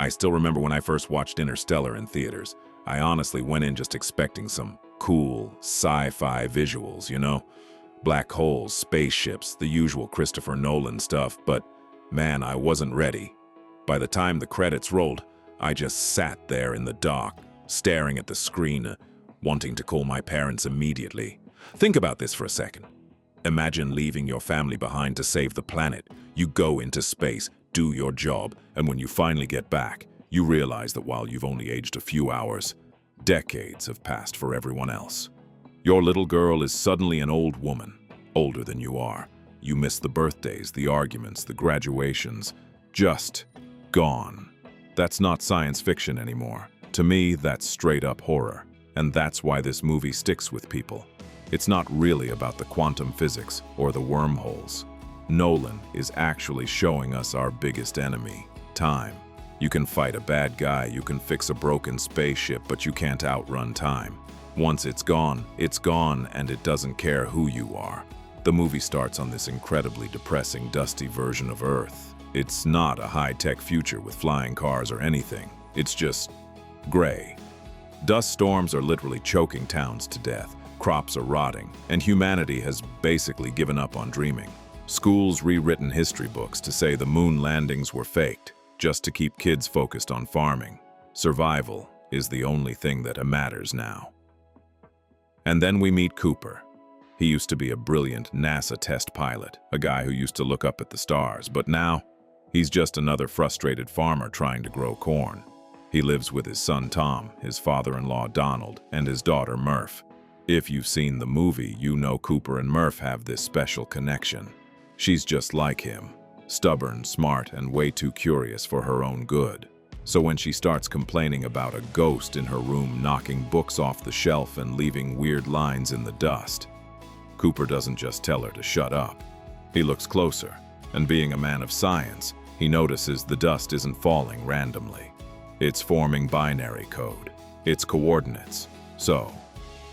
I still remember when I first watched Interstellar in theaters. I honestly went in just expecting some cool sci-fi visuals, you know? Black holes, spaceships, the usual Christopher Nolan stuff, but man, I wasn't ready. By the time the credits rolled, I just sat there in the dark, staring at the screen, wanting to call my parents immediately. Think about this for a second. Imagine leaving your family behind to save the planet. You go into space, do your job, and when you finally get back, you realize that while you've only aged a few hours, decades have passed for everyone else. Your little girl is suddenly an old woman, older than you are. You miss the birthdays, the arguments, the graduations, just gone. That's not science fiction anymore. To me, that's straight-up horror, and that's why this movie sticks with people. It's not really about the quantum physics or the wormholes. Nolan is actually showing us our biggest enemy, time. You can fight a bad guy, you can fix a broken spaceship, but you can't outrun time. Once it's gone, and it doesn't care who you are. The movie starts on this incredibly depressing, dusty version of Earth. It's not a high-tech future with flying cars or anything. It's just gray. Dust storms are literally choking towns to death. Crops are rotting, and humanity has basically given up on dreaming. Schools rewritten history books to say the moon landings were faked, just to keep kids focused on farming. Survival is the only thing that matters now. And then we meet Cooper. He used to be a brilliant NASA test pilot, a guy who used to look up at the stars, but now he's just another frustrated farmer trying to grow corn. He lives with his son Tom, his father-in-law Donald, and his daughter Murph. If you've seen the movie, you know Cooper and Murph have this special connection. She's just like him, stubborn, smart, and way too curious for her own good. So when she starts complaining about a ghost in her room knocking books off the shelf and leaving weird lines in the dust, Cooper doesn't just tell her to shut up. He looks closer, and being a man of science, he notices the dust isn't falling randomly. It's forming binary code. It's coordinates. So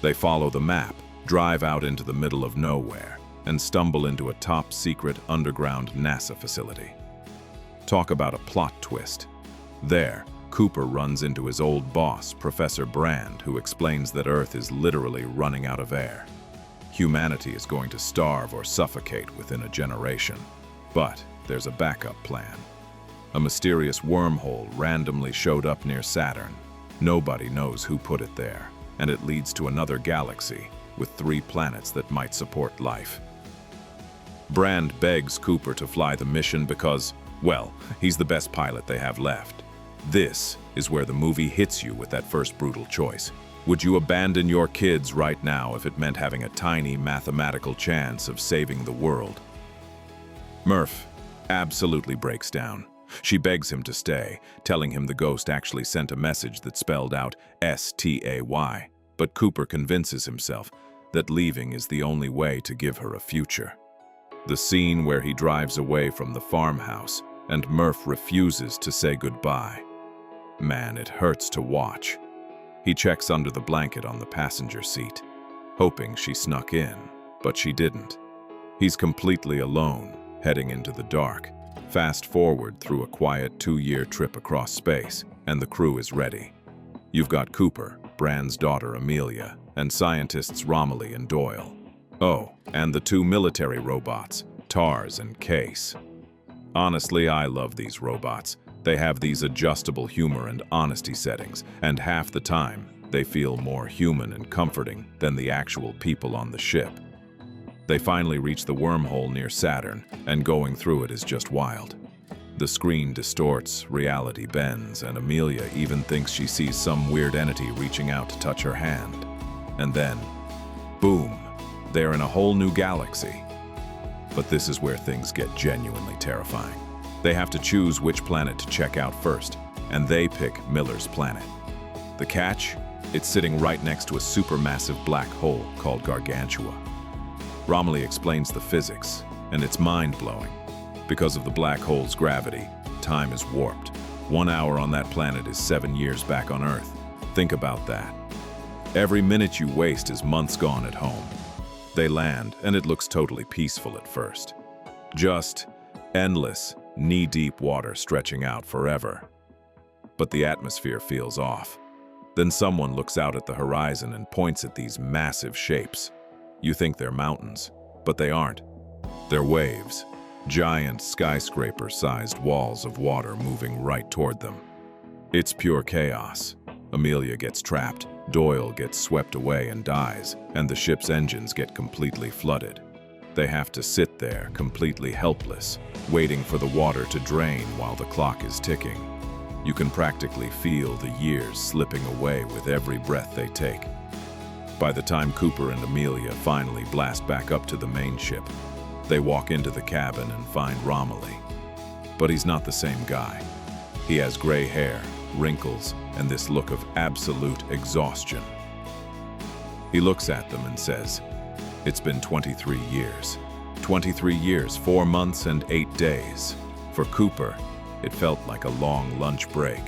they follow the map, drive out into the middle of nowhere, and stumble into a top-secret underground NASA facility. Talk about a plot twist. There, Cooper runs into his old boss, Professor Brand, who explains that Earth is literally running out of air. Humanity is going to starve or suffocate within a generation. But there's a backup plan. A mysterious wormhole randomly showed up near Saturn. Nobody knows who put it there, and it leads to another galaxy with 3 planets that might support life. Brand begs Cooper to fly the mission because, well, he's the best pilot they have left. This is where the movie hits you with that first brutal choice. Would you abandon your kids right now if it meant having a tiny mathematical chance of saving the world? Murph absolutely breaks down. She begs him to stay, telling him the ghost actually sent a message that spelled out S-T-A-Y. But Cooper convinces himself that leaving is the only way to give her a future. The scene where he drives away from the farmhouse and Murph refuses to say goodbye. Man, it hurts to watch. He checks under the blanket on the passenger seat, hoping she snuck in, but she didn't. He's completely alone, heading into the dark. Fast forward through a quiet 2-year trip across space, and the crew is ready. You've got Cooper, Brand's daughter Amelia, and scientists Romilly and Doyle. Oh, and the 2 military robots, Tars and Case. Honestly, I love these robots. They have these adjustable humor and honesty settings, and half the time, they feel more human and comforting than the actual people on the ship. They finally reach the wormhole near Saturn, and going through it is just wild. The screen distorts, reality bends, and Amelia even thinks she sees some weird entity reaching out to touch her hand. And then, boom, they're in a whole new galaxy. But this is where things get genuinely terrifying. They have to choose which planet to check out first, and they pick Miller's planet. The catch? It's sitting right next to a supermassive black hole called Gargantua. Romilly explains the physics, and it's mind-blowing. Because of the black hole's gravity, time is warped. 1 hour on that planet is 7 years back on Earth. Think about that. Every minute you waste is months gone at home. They land, and it looks totally peaceful at first. Just endless, knee-deep water stretching out forever. but the atmosphere feels off. Then someone looks out at the horizon and points at these massive shapes. You think they're mountains, but they aren't. They're waves, giant skyscraper-sized walls of water moving right toward them. It's pure chaos. Amelia gets trapped, Doyle gets swept away and dies, and the ship's engines get completely flooded. They have to sit there, completely helpless, waiting for the water to drain while the clock is ticking. You can practically feel the years slipping away with every breath they take. By the time Cooper and Amelia finally blast back up to the main ship, they walk into the cabin and find Romilly. But he's not the same guy. He has gray hair, wrinkles, and this look of absolute exhaustion. He looks at them and says, "It's been 23 years. 23 years, 4 months, and 8 days. For Cooper, it felt like a long lunch break.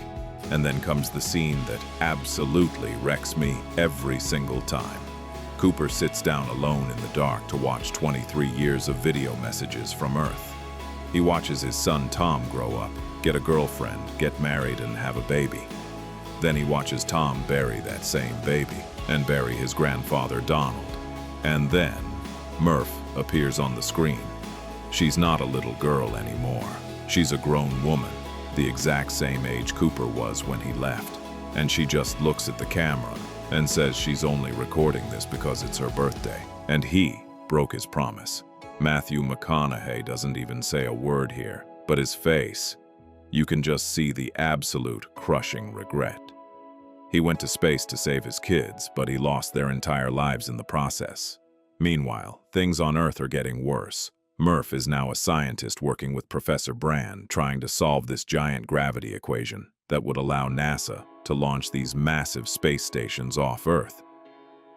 And then comes the scene that absolutely wrecks me every single time. Cooper sits down alone in the dark to watch 23 years of video messages from Earth. He watches his son Tom grow up, get a girlfriend, get married, and have a baby. Then he watches Tom bury that same baby and bury his grandfather Donald. And then Murph appears on the screen. She's not a little girl anymore. She's a grown woman, the exact same age Cooper was when he left. And she just looks at the camera and says she's only recording this because it's her birthday. And he broke his promise. Matthew McConaughey doesn't even say a word here, but his face, you can just see the absolute crushing regret. He went to space to save his kids, but he lost their entire lives in the process. Meanwhile, things on Earth are getting worse. Murph is now a scientist working with Professor Brand, trying to solve this giant gravity equation that would allow NASA to launch these massive space stations off Earth.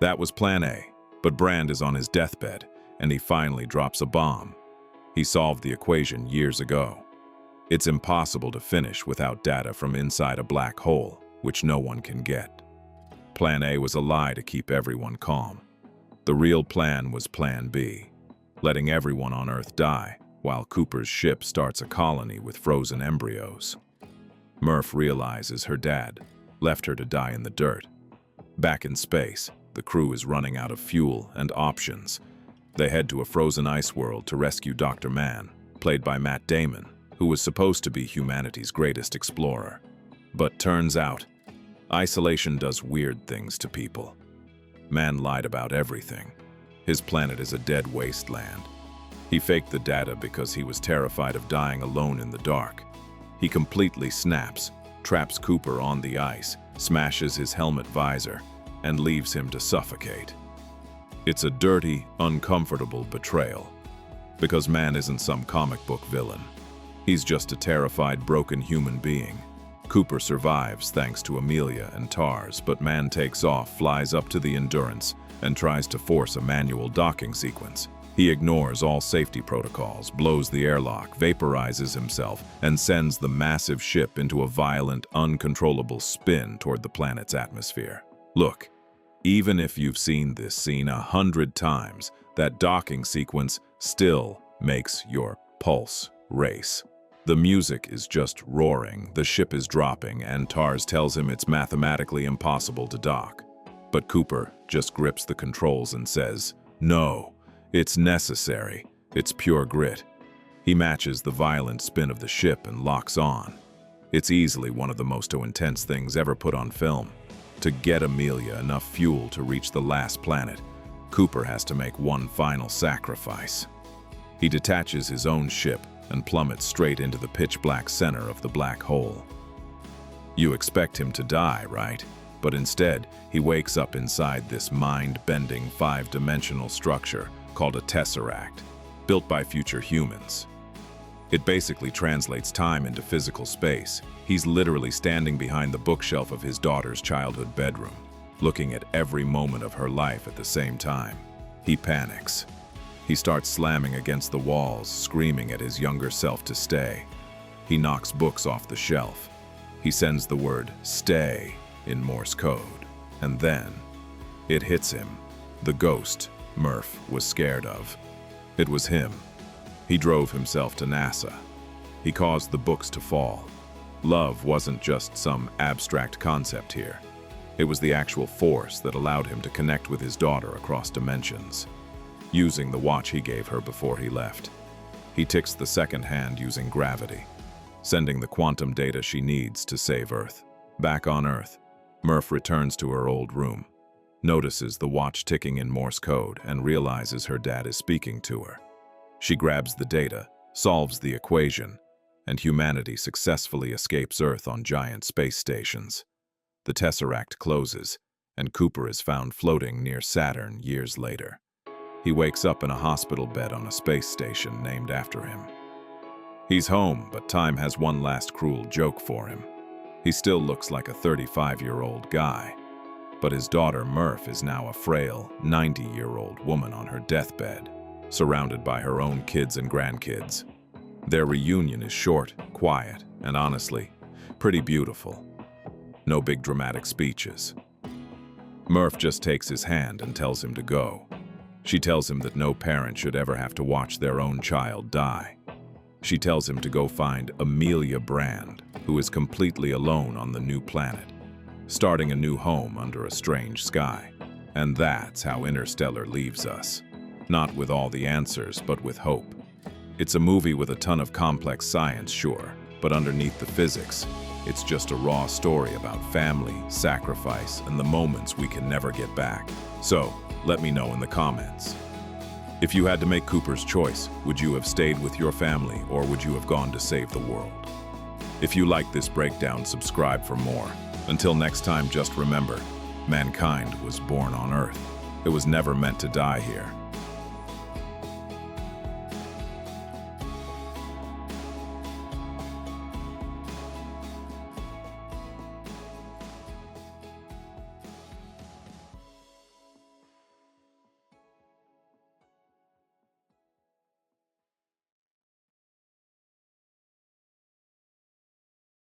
That was Plan A, but Brand is on his deathbed, and he finally drops a bomb. He solved the equation years ago. It's impossible to finish without data from inside a black hole, which no one can get. Plan A was a lie to keep everyone calm. The real plan was Plan B, letting everyone on Earth die, while Cooper's ship starts a colony with frozen embryos. Murph realizes her dad left her to die in the dirt. Back in space, the crew is running out of fuel and options. They head to a frozen ice world to rescue Dr. Mann, played by Matt Damon, who was supposed to be humanity's greatest explorer. But turns out, isolation does weird things to people. Mann lied about everything. His planet is a dead wasteland. He faked the data because he was terrified of dying alone in the dark. He completely snaps, traps Cooper on the ice, smashes his helmet visor, and leaves him to suffocate. It's a dirty, uncomfortable betrayal. Because Mann isn't some comic book villain. He's just a terrified, broken human being. Cooper survives thanks to Amelia and Tars, but Mann takes off, flies up to the Endurance, and tries to force a manual docking sequence. He ignores all safety protocols, blows the airlock, vaporizes himself, and sends the massive ship into a violent, uncontrollable spin toward the planet's atmosphere. Look, even if you've seen this scene 100 times, that docking sequence still makes your pulse race. The music is just roaring, the ship is dropping, and Tars tells him it's mathematically impossible to dock. But Cooper just grips the controls and says, "No, it's necessary. It's pure grit." He matches the violent spin of the ship and locks on. It's easily one of the most intense things ever put on film. To get Amelia enough fuel to reach the last planet, Cooper has to make one final sacrifice. He detaches his own ship and plummets straight into the pitch-black center of the black hole. You expect him to die, right? But instead, he wakes up inside this mind-bending 5-dimensional structure called a Tesseract, built by future humans. It basically translates time into physical space. He's literally standing behind the bookshelf of his daughter's childhood bedroom, looking at every moment of her life at the same time. He panics. He starts slamming against the walls, screaming at his younger self to stay. He knocks books off the shelf. He sends the word "stay" in Morse code. And then, it hits him. The ghost Murph was scared of. It was him. He drove himself to NASA. He caused the books to fall. Love wasn't just some abstract concept here. It was the actual force that allowed him to connect with his daughter across dimensions. Using the watch he gave her before he left, he ticks the second hand using gravity, sending the quantum data she needs to save Earth. Back on Earth, Murph returns to her old room, notices the watch ticking in Morse code, and realizes her dad is speaking to her. She grabs the data, solves the equation, and humanity successfully escapes Earth on giant space stations. The Tesseract closes, and Cooper is found floating near Saturn years later. He wakes up in a hospital bed on a space station named after him. He's home, but time has one last cruel joke for him. He still looks like a 35-year-old guy, but his daughter Murph is now a frail, 90-year-old woman on her deathbed, surrounded by her own kids and grandkids. Their reunion is short, quiet, and honestly, pretty beautiful. No big dramatic speeches. Murph just takes his hand and tells him to go. She tells him that no parent should ever have to watch their own child die. She tells him to go find Amelia Brand, who is completely alone on the new planet, starting a new home under a strange sky. And that's how Interstellar leaves us. Not with all the answers, but with hope. It's a movie with a ton of complex science, sure, but underneath the physics, it's just a raw story about family, sacrifice, and the moments we can never get back. So, let me know in the comments. If you had to make Cooper's choice, would you have stayed with your family or would you have gone to save the world? If you like this breakdown, subscribe for more. Until next time, just remember, mankind was born on Earth. It was never meant to die here.